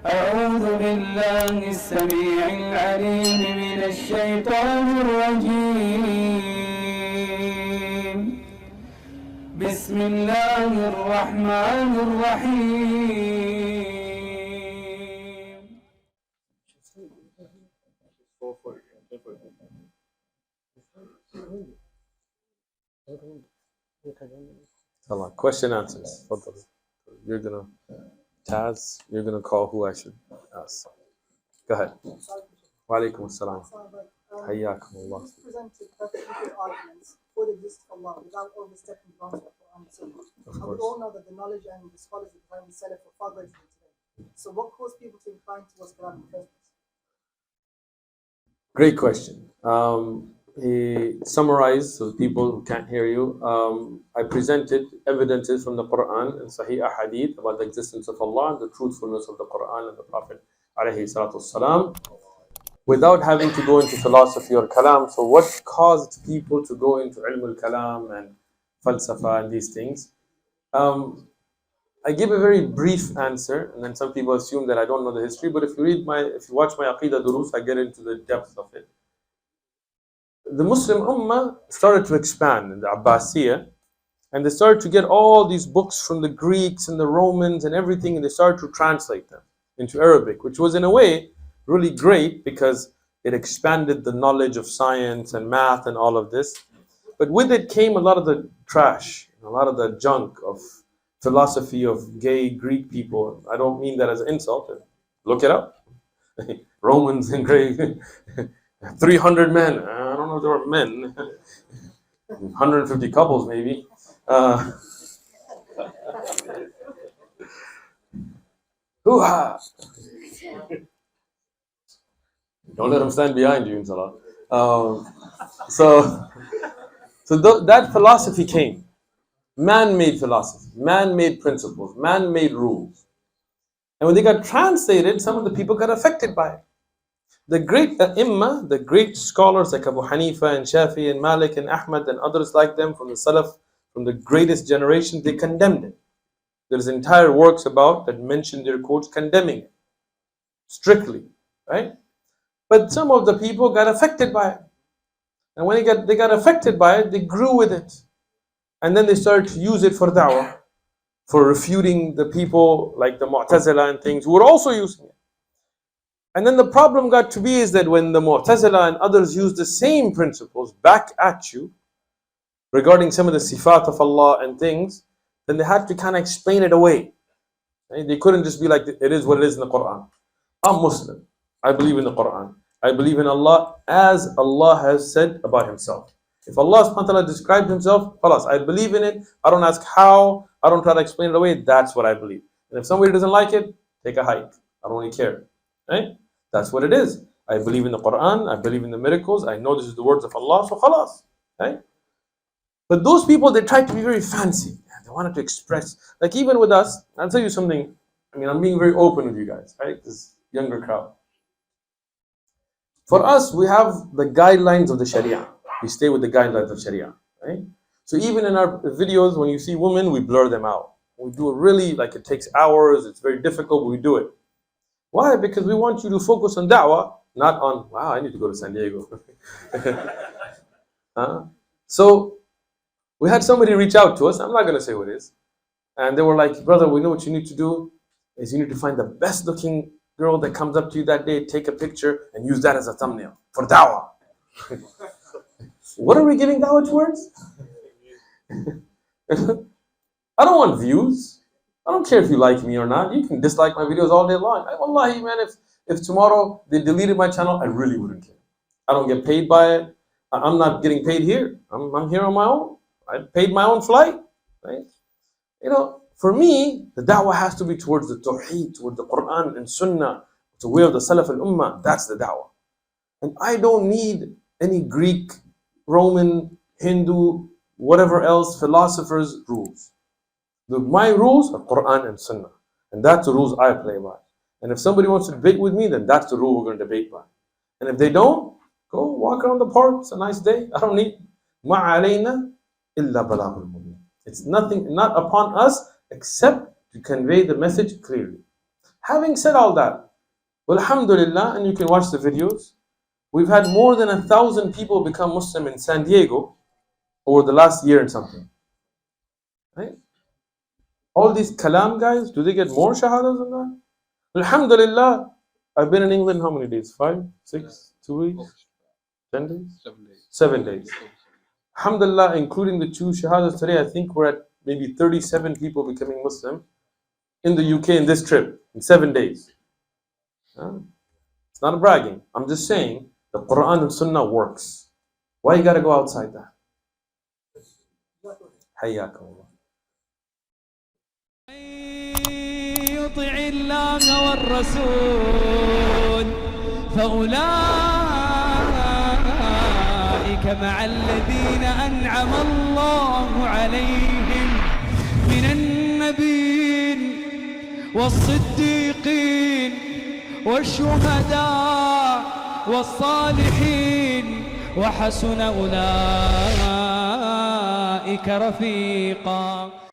أعوذ بالله السميع العليم من الشيطان الرجيم بسم الله الرحمن الرحيم. Allah. Question answers. You're gonna Taz, you're gonna call who I should ask. Go ahead. Wa alaikum assalam. Hayyakum Allah. Presented perfectly arguments for the existence of Allah without overstepping the bounds of Quran and Sunnah. And we all know that the knowledge and the scholars of the time Salaf were far greater than today. So what caused people to incline towards Quran in the first place? Great question. He summarized, so people who can't hear you, I presented evidences from the Quran and Sahih Ahadith about the existence of Allah and the truthfulness of the Quran and the Prophet ﷺ, without having to go into philosophy or kalam. So what caused people to go into ilm al Kalām and falsafa and these things? I give a very brief answer, and then some people assume that I don't know the history, but if you watch my Aqidah Durus, I get into the depth of it. The Muslim Ummah started to expand in the Abbasiyah, and they started to get all these books from the Greeks and the Romans and everything, and they started to translate them into Arabic, which was in a way really great because it expanded the knowledge of science and math and all of this. But with it came a lot of the trash, a lot of the junk of philosophy of gay Greek people. I don't mean that as an insult. Look it up. Romans and Greek. 300 men. I don't know if there were men. 150 couples maybe. Hoo-ha! Don't let them stand behind you, inshallah. So that philosophy came. Man-made philosophy, man-made principles, man-made rules. And when they got translated, some of the people got affected by it. The great Imam, the great scholars like Abu Hanifa and Shafi and Malik and Ahmad and others like them from the Salaf, from the greatest generation, they condemned it. There's entire works about that mention their quotes condemning it strictly, right? But some of the people got affected by it. And when they got affected by it, they grew with it. And then they started to use it for da'wah, for refuting the people like the Mu'tazila and things who were also using it. And then the problem got to be is that when the Mu'tazila and others used the same principles back at you regarding some of the sifat of Allah and things, then they had to kind of explain it away. Right? They couldn't just be like, it is what it is in the Quran. I'm Muslim. I believe in the Quran. I believe in Allah as Allah has said about Himself. If Allah subhanahu wa ta'ala described Himself, khalas, I believe in it. I don't ask how. I don't try to explain it away. That's what I believe. And if somebody doesn't like it, take a hike. I don't really care. Right? That's what it is. I believe in the Quran. I believe in the miracles. I know this is the words of Allah. So khalas. Right? But those people, they tried to be very fancy. They wanted to express. Like even with us, I'll tell you something. I mean, I'm being very open with you guys. Right? This younger crowd. For us, we have the guidelines of the Sharia. We stay with the guidelines of Sharia, right? So even in our videos, when you see women, we blur them out. We do it really, like it takes hours, it's very difficult, but we do it. Why? Because we want you to focus on da'wah, not on, wow, I need to go to San Diego. So we had somebody reach out to us, I'm not going to say who it is, and they were like, brother, we know what you need to do, is you need to find the best looking girl that comes up to you that day, take a picture, and use that as a thumbnail for da'wah. What are we giving da'wah towards? I don't want views. I don't care if you like me or not. You can dislike my videos all day long. Wallahi, man, if tomorrow they deleted my channel, I really wouldn't care. I don't get paid by it. I'm not getting paid here. I'm here on my own. I paid my own flight, right? You know, for me, the da'wah has to be towards the tawheed, towards the Quran and Sunnah, the way of the Salaf al-Ummah. That's the da'wah. And I don't need any Greek, Roman, Hindu, whatever else, philosophers' rules. My rules are Quran and Sunnah. And that's the rules I play by. And if somebody wants to debate with me, then that's the rule we're going to debate by. And if they don't, go walk around the park. It's a nice day. I don't need مَا عَلَيْنَا إِلَّا بَلَاغُ الْمُبِينَ. It's nothing, not upon us, except to convey the message clearly. Having said all that, alhamdulillah, and you can watch the videos, we've had more than 1,000 people become Muslim in San Diego over the last year and something. Right? All these Kalam guys, do they get more shahadas than that? Alhamdulillah, I've been in England how many days? 5, 6, 2 weeks? 10 days? 7 days. Alhamdulillah, including the 2 shahadas today, I think we're at maybe 37 people becoming Muslim in the UK in this trip, in 7 days. It's not a bragging. I'm just saying the Quran and Sunnah works. Why you gotta go outside that? حياكم الله. يطع الله والرسول فأولئك مع الذين أنعم الله عليهم من النبيين والصديقين والشهداء والصالحين وحسن أولئك رفيقا.